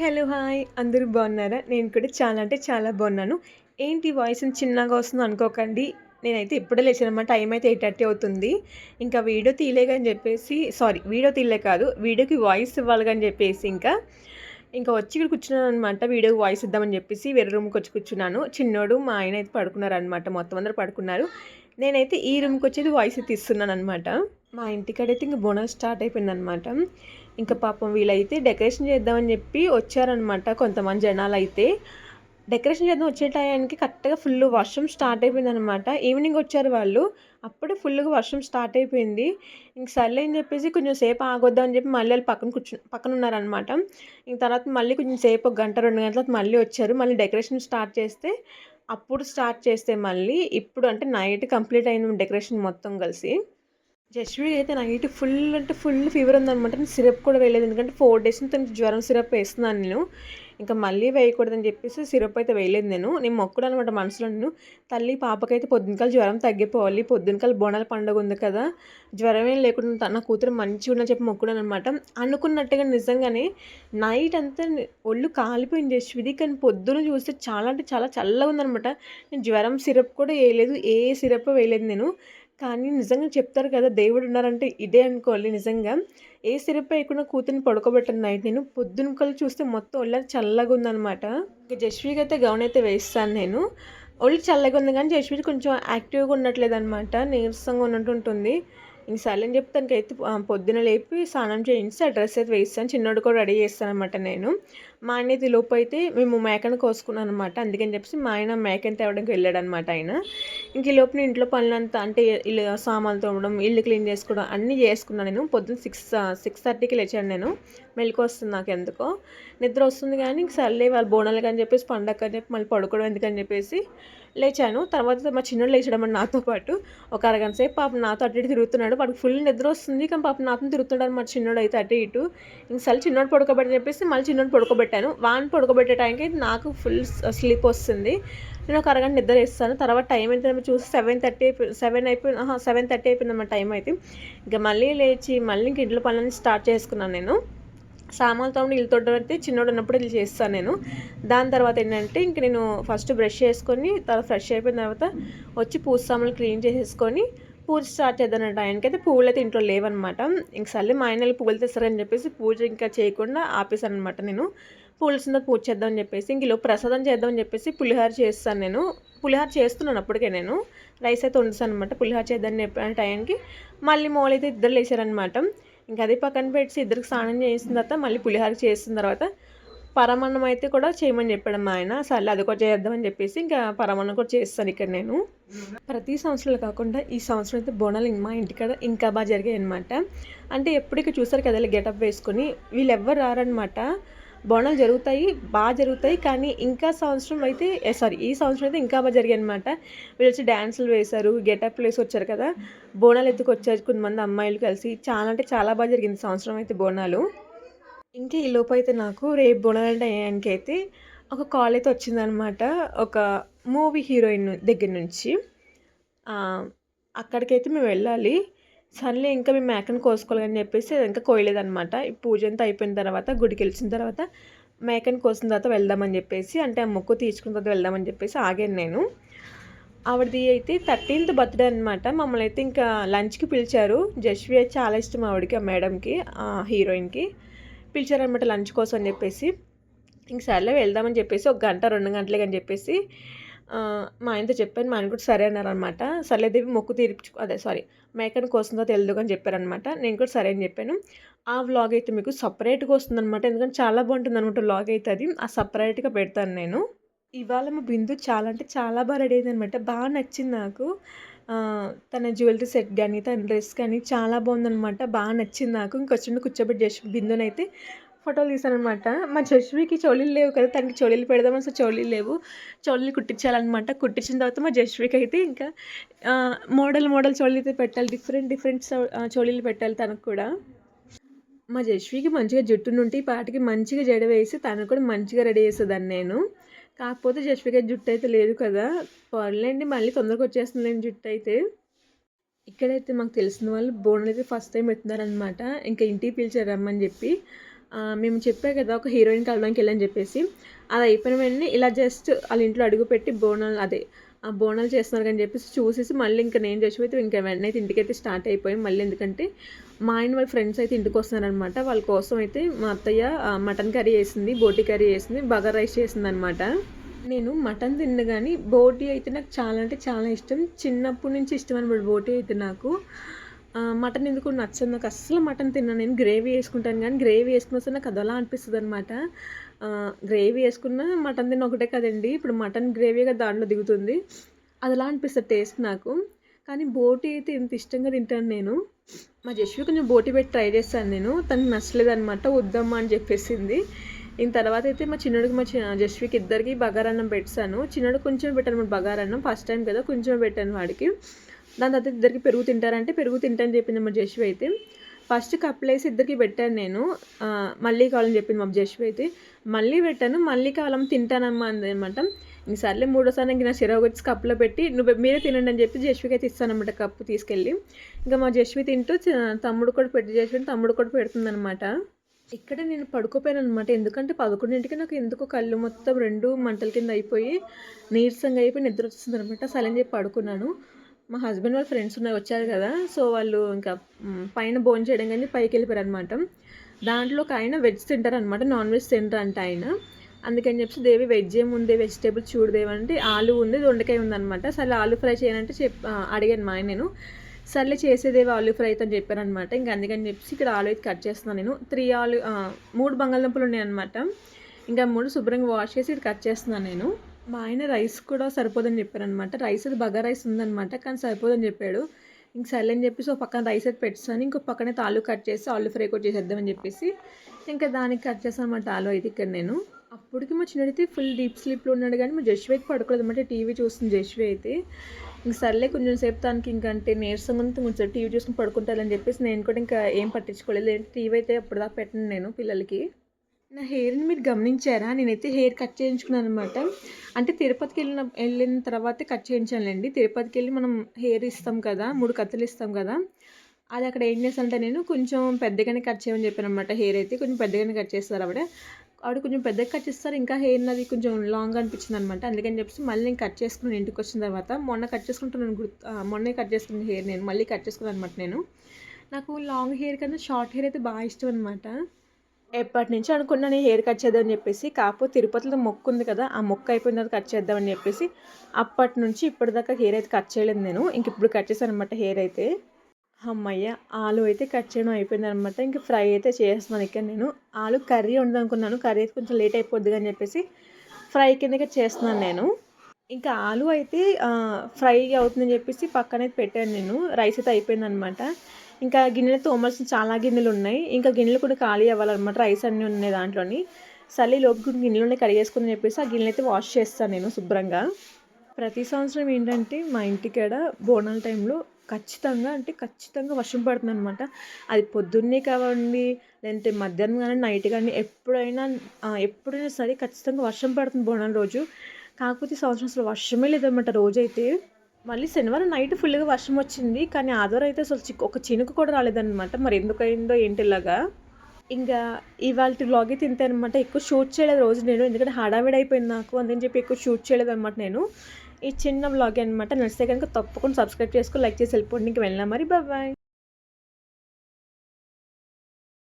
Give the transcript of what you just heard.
Hello, hi. అందరూ బాగున్నారా? నేను కూడా చాలా అంటే చాలా బాగున్నాను. ఏంటి వాయిస్ చిన్నగా వస్తుందో అనుకోకండి. నేనైతే ఇప్పుడే లేచానన్నమాట. టైం అయితే 8:30 అవుతుంది. ఇంకా వీడియో తీయలేగా అని చెప్పేసి వీడియో తీయలే కాదు. వీడియోకి వాయిస్ ఇవ్వాలిగా అని చెప్పేసి ఇంకా వచ్చి ఇక్కడ కూర్చున్నాననమాట. వీడియోకి వాయిస్ ఇద్దామని చెప్పేసి వేరే రూమ్‌కి వచ్చి కూర్చున్నాను. చిన్నోడు, మా ఆయన అయితే పడుకున్నారనమాట. మొత్తం అందరూ పడుకున్నారు. నేనైతే ఈ రూమ్‌కి వచ్చేది వాయిస్ తీస్తున్నాననమాట. మా ఇంటికాడైతే ఇంక బోనాలు స్టార్ట్ అయిపోయిందనమాట. ఇంకా పాపం వీళ్ళైతే డెకరేషన్ చేద్దామని చెప్పి వచ్చారనమాట కొంతమంది జనాలైతే. డెకరేషన్ చేద్దాం వచ్చే టయానికి కరెక్ట్‌గా ఫుల్ వర్షం స్టార్ట్ అయిపోయిందనమాట. ఈవినింగ్ వచ్చారు వాళ్ళు. అప్పుడే ఫుల్‌గా వర్షం స్టార్ట్ అయిపోయింది. ఇంక సర్లే అని చెప్పేసి కొంచెం సేపు ఆగొద్దాం అని చెప్పి మళ్ళీ ఆళ్ళు పక్కనున్నారనమాట. ఇంక తర్వాత మళ్ళీ కొంచెం సేపు ఒక గంట, 2 గంటల తర్వాత మళ్ళీ వచ్చారు. మళ్ళీ డెకరేషన్ స్టార్ట్ చేస్తే అప్పుడు స్టార్ట్ చేస్తే మళ్ళీ ఇప్పుడు అంటే నైట్ కంప్లీట్ అయింది డెకరేషన్ మొత్తం కలిసి. జస్ట్‌వి అయితే నైట్ ఫుల్ అంటే ఫుల్ ఫీవర్ ఉందనమాట. నేను సిరప్ కూడా వేయలేదు. ఎందుకంటే 4 డేస్ నుంచి తనకి జ్వరం సిరప్ వేస్తున్నాను నేను. ఇంకా మళ్ళీ వేయకూడదని చెప్పేసి సిరప్ అయితే వేయలేదు నేను. నేను మొక్కుడనమాట మనసులో నేను. తల్లి పాపకైతే పొద్దునకాల జ్వరం తగ్గిపోవాలి. పొద్దునకాల బోనాల పండుగ ఉంది కదా! జ్వరం ఏం లేకుండా నా కూతురు మంచిగా ఉందని చెప్పి మొక్కుడాననమాట. అనుకున్నట్టుగా నిజంగానే నైట్ అంతా ఒళ్ళు కాలిపోయింది జస్ట్‌విది. కానీ పొద్దున చూస్తే చాలా అంటే చాలా చల్లగా ఉందనమాట. నేను జ్వరం సిరప్ కూడా వేయలేదు. ఏ సిరప్ వేయలేదు నేను. కానీ నిజంగా చెప్తారు కదా! దేవుడున్నారంటే ఇదే అనుకోవాలి నిజంగా. ఏ సిరప్ ఎయకుండా కూతురిని పడుకోబెట్టాను నైట్ నేను. పొద్దున కల్లా చూస్తే మొత్తం ఒళ్ళంతా చల్లగుందనమాట. ఇంక జస్ట్‌వికైతే గౌన్ అయితే వేసేసాను నేను. ఒళ్ళు చల్లగా ఉంది కానీ జస్ట్‌వి కొంచెం యాక్టివ్‌గా ఉండట్లేదనమాట. నీరసంగా ఉన్నట్టుంటుంది. ఇంక సర్లే అని చెప్పి తనకైతే పొద్దున లేపి స్నానం చేయించి ఆ డ్రెస్ అయితే వేసేసాను. చిన్నోడికి కూడా రెడీ చేస్తాననమాట నేను. మా ఆయన అయితే ఈలోపు అయితే మేము మేకను కోసుకున్నాననమాట. అందుకని చెప్పేసి మా ఆయన మేకని తేవడానికి వెళ్ళాడనమాట ఆయన. ఇంక ఈలోపు నేను ఇంట్లో పనులంతా అంటే ఇల్లు సామాన్లు తోమడం, ఇల్లు క్లీన్ చేసుకోవడం అన్నీ చేసుకున్నాను నేను. పొద్దున్న 6:30కి లేచాను నేను. మెలుకువ వస్తుంది నాకెందుకో. నిద్ర వస్తుంది కానీ ఇంక సర్లే వాళ్ళు బోనాలకి అని చెప్పేసి పండగని చెప్పి మళ్ళీ పడుకోవడం ఎందుకని చెప్పేసి లేచాను. తర్వాత మా చిన్నోడు లేచాడన్నమాట నాతో పాటు. ఒక అరగంట సేపు పాపం నాతో అటు ఇటు తిరుగుతున్నాడు. వాడికి ఫుల్ నిద్ర వస్తుంది. కానీ పాపం నాతో తిరుగుతున్నాడన్నమాట చిన్నోడైతే అటు ఇటు. ఇంక సర్లే చిన్నోడు పడుకోబెట్టని చెప్పేసి మళ్ళీ చిన్నోడిని పడుకోబెట్టాను. వాడిని పడుకోబెట్టే టైంకి నాకు ఫుల్ స్లీప్ వస్తుంది. నేను ఒక అరగంట నిద్ర వేస్తాను. తర్వాత టైం ఎంతేమో చూసి 7:30 అయిపోయిందన్నమాట టైం అయితే. ఇంక మళ్ళీ లేచి మళ్ళీ ఇంక ఇంట్లో పనులన్నీ స్టార్ట్ చేసుకున్నాను నేను. సామాన్లు తోమడం, ఇల్లు తుడవడం అయితే చిన్నోడు ఉన్నప్పుడు ఇది చేస్తాను నేను. దాని తర్వాత ఏంటంటే ఇంక నేను ఫస్ట్ బ్రష్ చేసుకొని తర్వాత ఫ్రెష్ అయిపోయిన తర్వాత వచ్చి పూజ సామాన్లు క్లీన్ చేసేసుకొని పూజ స్టార్ట్ చేద్దాం టైంకైతే పువ్వులు అయితే ఇంట్లో లేవన్నమాట. ఇంక సర్లే మా ఆయన పువ్వులు తెస్తారని చెప్పేసి పూజ ఇంకా చేయకుండా ఆపేసాను అనమాట నేను. పులుసుందో పూజ చేద్దామని చెప్పేసి ఇంక ఈలోపు ప్రసాదం చేద్దామని చెప్పేసి పులిహోర చేస్తాను నేను. పులిహోర చేస్తున్నాను అప్పటికే నేను. రైస్ అయితే వండుతాను అనమాట. పులిహోర చేద్దామని చెప్పిన టైంకి మళ్ళీ మోళైతే ఇద్దరు లేచారనమాట. ఇంకా అది పక్కన పెట్టి ఇద్దరికి స్నానం చేసిన తర్వాత మళ్ళీ పులిహోర చేసిన తర్వాత పరమాన్నం అయితే కూడా చేయమని చెప్పాడు మా ఆయన. సర్లే అది కూడా చేద్దామని చెప్పేసి ఇంకా పరమాన్నం కూడా చేస్తాను ఇక్కడ నేను. ప్రతి సంవత్సరాలు కాకుండా ఈ సంవత్సరం అయితే బోనాలు మా ఇంటికాడ ఇంకా బాగా జరిగాయి అనమాట. అంటే ఎప్పటికీ చూసారు కదా గెటప్ వేసుకొని వీళ్ళెవ్వరు రారనమాట. బోనాలు జరుగుతాయి, బాగా జరుగుతాయి. కానీ ఇంకా సంవత్సరం అయితే ఈ సంవత్సరం అయితే ఇంకా బాగా జరిగాయి అనమాట. వీళ్ళు వచ్చి డ్యాన్సులు వేశారు, గెటప్లు వేసి వచ్చారు కదా, బోనాలు ఎత్తుకొచ్చారు కొంతమంది అమ్మాయిలు కలిసి. చాలా అంటే చాలా బాగా జరిగింది సంవత్సరం అయితే బోనాలు. ఇంకా ఈ లోపు అయితే నాకు రేపు బోనాల టయానికి అయితే ఒక కాల్ అయితే వచ్చిందనమాట. ఒక మూవీ హీరోయిన్ దగ్గర నుంచి. అక్కడికైతే మేము వెళ్ళాలి. సర్లే ఇంకా మేము మేకను కోసుకోవాలని చెప్పేసి ఇంకా కోయలేదనమాట. ఈ పూజ అంతా అయిపోయిన తర్వాత గుడికి వెళ్ళిన తర్వాత మేకను కోసిన తర్వాత వెళ్దామని చెప్పేసి అంటే ఆ మొక్కు తీర్చుకున్న తర్వాత వెళ్దామని చెప్పేసి ఆగాను నేను. ఆవిడది అయితే 13th బర్త్డే అనమాట. మమ్మల్ని అయితే ఇంకా లంచ్కి పిలిచారు. జస్వి అయితే చాలా ఇష్టం ఆవిడకి, ఆ మేడంకి, ఆ హీరోయిన్కి పిలిచారనమాట లంచ్ కోసం అని చెప్పేసి. ఇంక సర్లే వెళ్దామని చెప్పేసి ఒక గంట 2 గంటలకి అని చెప్పేసి మా ఆయనతో చెప్పాను. మా ఆయన కూడా సరే అన్నారనమాట. సర్లేదేవి మొక్కు మేకను కోసిన తర్వాత వెళ్దువు అని చెప్పారనమాట. నేను కూడా సరే అని చెప్పాను. ఆ వ్లాగ్ అయితే మీకు సపరేట్గా వస్తుందనమాట. ఎందుకంటే చాలా బాగుంటుందనమాట వ్లాగ్ అయితే అది. ఆ సపరేట్గా పెడతాను నేను. ఇవాళ మా బిందు చాలా అంటే చాలా బాగా రెడీ అయిందనమాట. బాగా నచ్చింది నాకు. తన జ్యువెలరీ సెట్ గానీ, తన డ్రెస్ కానీ చాలా బాగుందనమాట. బాగా నచ్చింది నాకు. ఇంకొచ్చిండు కూర్చోబెట్టి బిందునైతే ఫోటోలు తీశాననమాట. మా జస్వికి చెవులీలు లేవు కదా, తనకి చెవులీలు పెడదామని చెవులీలు లేవు. చెవులీలు కుట్టించాలనమాట. కుట్టించిన తర్వాత మా జస్వికి అయితే ఇంకా మోడల్ చెవులీలు అయితే పెట్టాలి. డిఫరెంట్ చెవులీలు పెట్టాలి తనకు కూడా. మా జస్వికి మంచిగా జుట్టునుంటే ఈ పాటికి మంచిగా జడ వేసి తను కూడా మంచిగా రెడీ చేసేదాన్ని నేను. కాకపోతే జస్వికి జుట్టు అయితే లేదు కదా. పోన్లేండి మళ్ళీ తొందరగా వచ్చేస్తుందిలేండి జుట్టు అయితే. ఇక్కడైతే మాకు తెలిసిన వాళ్ళు బోనాలు అయితే ఫస్ట్ టైం పెడుతున్నారనమాట. ఇంకా ఇంటికి పిలిచారు రమ్మని చెప్పి. మేము చెప్పా కదా ఒక హీరోయిన్ కలవడానికి వెళ్ళని చెప్పేసి, అది అయిపోయిన వెంటనే ఇలా జస్ట్ వాళ్ళ ఇంట్లో అడుగుపెట్టి బోనాలు అదే ఆ బోనాలు చేస్తున్నారు అని చెప్పేసి చూసేసి మళ్ళీ ఇంకా నేను జస్ట్ ఇంకా వెంటనే అయితే ఇంటికైతే స్టార్ట్ అయిపోయాం. మళ్ళీ ఎందుకంటే మా ఆయన వాళ్ళ ఫ్రెండ్స్ అయితే ఇంటికి వస్తున్నారనమాట. వాళ్ళ కోసం అయితే మా అత్తయ్య మటన్ కర్రీ చేసింది, బోటి కర్రీ చేసింది, బగారా రైస్ చేసిందనమాట. నేను మటన్ తిన్న గానీ బోటి అయితే నాకు చాలా అంటే చాలా ఇష్టం. చిన్నప్పటి నుంచి ఇష్టం అనమాట బోటి అయితే నాకు. మటన్ ఎందుకో నచ్చదు. నాకు అస్సలు మటన్ తినను నేను. గ్రేవీ వేసుకుంటాను కానీ గ్రేవీ వేసుకున్న సరే నాకు అదోలా అనిపిస్తదనమాట. గ్రేవీ వేసుకున్న మటన్ తిన్న ఒకటే కదండీ! ఇప్పుడు మటన్ గ్రేవీగా దాంట్లో దిగుతుంది. అదలా అనిపిస్తది టేస్ట్ నాకు. కానీ బోటి అయితే ఎంత ఇష్టంగా తింటాను నేను. మా జశ్వి కొంచెం బోటి పెట్టి ట్రై చేశాను నేను. తనకి నచ్చలేదనమాట. వద్దమ్మా అని చెప్పేసింది. ఇంక తర్వాత అయితే మా చిన్నోడికి జశ్వికి ఇద్దరికి బగారన్నం పెట్టేసాను. చిన్నోడికి కొంచెం పెట్టాను బగారన్నం. ఫస్ట్ టైం కదా కొంచెం పెట్టాను వాడికి. దాని తర్వాత ఇద్దరికి పెరుగు తింటారంటే పెరుగు తింటానని చెప్పింది మా జశ్వి అయితే. ఫస్ట్ కప్పులేసి ఇద్దరికి పెట్టాను నేను. మళ్ళీ కావాలని చెప్పింది మా జశ్వి అయితే. మళ్ళీ పెట్టాను. మళ్ళీ కావాలమ్మ తింటానమ్మా అందనమాట. ఇంక సర్లే మూడోసారి ఇంక నా చిరాకు వచ్చి కప్పులో పెట్టి మీరే తినండి అని చెప్పి జశ్వికి అయితే ఇస్తానమాట కప్పు తీసుకెళ్ళి. ఇంకా మా జశ్వి తింటూ తమ్ముడు కూడా పెట్టి జశ్విని తమ్ముడు కూడా పెడుతుందనమాట. ఇక్కడ నేను పడుకోపోయాను అనమాట. ఎందుకంటే 11కి నాకు ఎందుకో కళ్ళు మొత్తం 2 మంటల కింద అయిపోయి నీరసంగా అయిపోయి నిద్ర వచ్చేసింది అనమాట. సరే చెప్పి పడుకున్నాను. మా హస్బెండ్ వాళ్ళ ఫ్రెండ్స్ వచ్చారు కదా, సో వాళ్ళు ఇంకా పైన భోజనం చేయడం కానీ పైకి వెళ్ళిపోయారు అనమాట. దాంట్లో ఒక ఆయన వెజ్ తింటారనమాట, నాన్ వెజ్ తింటారంట ఆయన. అందుకని చెప్పి దేవి వెజ్ ఏముంది వెజిటేబుల్స్ చూడదేవి అంటే ఆలు ఉంది, దొండకాయ ఉందనమాట. సరే ఆలు ఫ్రై చేయనంటే అడిగాను మా ఆయన నేను. సర్లే చేసేదేవి ఆలు ఫ్రై అయితే అని చెప్పారనమాట. ఇంకా అందుకని చెప్పేసి ఇక్కడ ఆలు అయితే కట్ చేస్తున్నాను నేను. 3 బంగాళదుంపలు ఉన్నాయన్నమాట. ఇంకా 3 శుభ్రంగా వాష్ చేసి ఇక్కడ కట్ చేస్తున్నాను నేను. మా ఆయన రైస్ కూడా సరిపోదని చెప్పారనమాట. రైస్ అది బగారా రైస్ ఉందనమాట, కానీ సరిపోదని చెప్పాడు. ఇంక సర్లే అని చెప్పేసి ఒక పక్కన రైస్ అయితే పెట్టేస్తాను, ఇంకో పక్కన ఆలు కట్ చేసి ఆలు ఫ్రై కూడా చేసేద్దామని చెప్పేసి ఇంకా దానికి కట్ చేస్తాను అనమాట ఆలు అయితే ఇక్కడ నేను. అప్పటికి మా చిన్నడైతే ఫుల్ డీప్ స్లీప్లో ఉన్నాడు కానీ మా జశ్వి అయితే పడుకోలేదు అనమాట. టీవీ చూస్తుంది జశ్వి అయితే. ఇంక సర్లే కొంచెం సేపు దానికి ఇంకంటే నీరసంగా కొంచెం టీవీ చూసుకుని పడుకుంటారని చెప్పేసి నేను కూడా ఇంకా ఏం పట్టించుకోలేదు. టీవీ అయితే అప్పటిదాకా పెట్టను నేను పిల్లలకి. నా హెయిర్ని మీరు గమనించారా? నేనైతే హెయిర్ కట్ చేయించుకున్నాను అనమాట. అంటే తిరుపతికి వెళ్ళిన తర్వాతే కట్ చేయించానులేండి. తిరుపతికి వెళ్ళి మనం హెయిర్ ఇస్తాం కదా, 3 కత్తులు ఇస్తాం కదా, అది అక్కడ ఏం చేస్తానంటే నేను కొంచెం పెద్దగానే కట్ చేయమని చెప్పాను అనమాట. హెయిర్ అయితే కొంచెం పెద్దగానే కట్ చేస్తారు ఆవిడ కొంచెం పెద్దగా కట్ చేస్తారు. ఇంకా హెయిర్ అది కొంచెం లాంగ్ అనిపించింది అనమాట. అందుకని చెప్పేసి మళ్ళీ నేను కట్ చేసుకున్నాను ఇంటికి వచ్చిన తర్వాత. మొన్నే కట్ చేసుకున్న హెయిర్ నేను మళ్ళీ కట్ చేసుకున్నాను అనమాట నేను. నాకు లాంగ్ హెయిర్ కన్నా షార్ట్ హెయిర్ అయితే బాగా ఇష్టం అనమాట. ఎప్పటి నుంచో అనుకున్నాను హెయిర్ కట్ చేద్దామని చెప్పేసి. కాకపోతే తిరుపతిలో మొక్కు ఉంది కదా, ఆ మొక్కు అయిపోయిన తర్వాత కట్ చేద్దామని చెప్పేసి అప్పటి నుంచి ఇప్పటిదాకా హెయిర్ అయితే కట్ చేయలేదు నేను. ఇంక ఇప్పుడు కట్ చేశాను అనమాట హెయిర్ అయితే. అమ్మయ్య, ఆలు అయితే కట్ చేయడం అయిపోయింది అనమాట. ఇంక ఫ్రై అయితే చేస్తున్నాను ఇక్కడ నేను. ఆలు కర్రీ వండుదనుకున్నాను, కర్రీ అయితే కొంచెం లేట్ అయిపోద్ది అని చెప్పేసి ఫ్రై కిందకే చేస్తున్నాను నేను. ఇంకా ఆలు అయితే ఫ్రై అవుతుందని చెప్పేసి పక్కనైతే పెట్టాను నేను. రైస్ అయితే అయిపోయిందనమాట. ఇంకా గిన్నెలు తోమాల్సిన చాలా గిన్నెలు ఉన్నాయి. ఇంకా గిన్నెలు కూడా ఖాళీ అవ్వాలన్నమాట. రైస్ అన్నీ ఉన్నాయి దాంట్లోని. సర్లే లోపు గిన్నెలు కడిగేసుకుని చెప్పేసి ఆ గిన్నెలు అయితే వాష్ చేస్తాను నేను శుభ్రంగా. ప్రతి సంవత్సరం ఏంటంటే మా ఇంటికాడ బోనాల టైంలో ఖచ్చితంగా వర్షం పడుతుంది అనమాట. అది పొద్దున్నే కావండి, లేదంటే మధ్యాహ్నం కానీ నైట్ కానీ ఎప్పుడైనా సరే ఖచ్చితంగా వర్షం పడుతుంది బోనాల రోజు. కాకపోతే ఈ సంవత్సరం అసలు వర్షమే లేదన్నమాట రోజైతే. మళ్ళీ శనివారం నైట్ ఫుల్గా వర్షం వచ్చింది, కానీ ఆదివారం అయితే అసలు ఒక చినుకు కూడా రాలేదన్నమాట. మరి ఎందుకయిందో ఏంటి ఇలాగా. ఇంకా ఇవాళ వ్లాగ్ అయితే ఇంతే అనమాట. ఎక్కువ షూట్ చేయలేదు రోజు నేను, ఎందుకంటే హడావిడి అయిపోయింది నాకు, అందుకని చెప్పి ఎక్కువ షూట్ చేయలేదు అనమాట నేను. ఈ చిన్న వ్లాగ్ అనమాట. నచ్చితే కనుక తప్పకుండా సబ్స్క్రైబ్ చేసుకొని లైక్ చేసి వెళ్ళిపోండి. ఇంక వెళ్ళినా మరి బాయ్.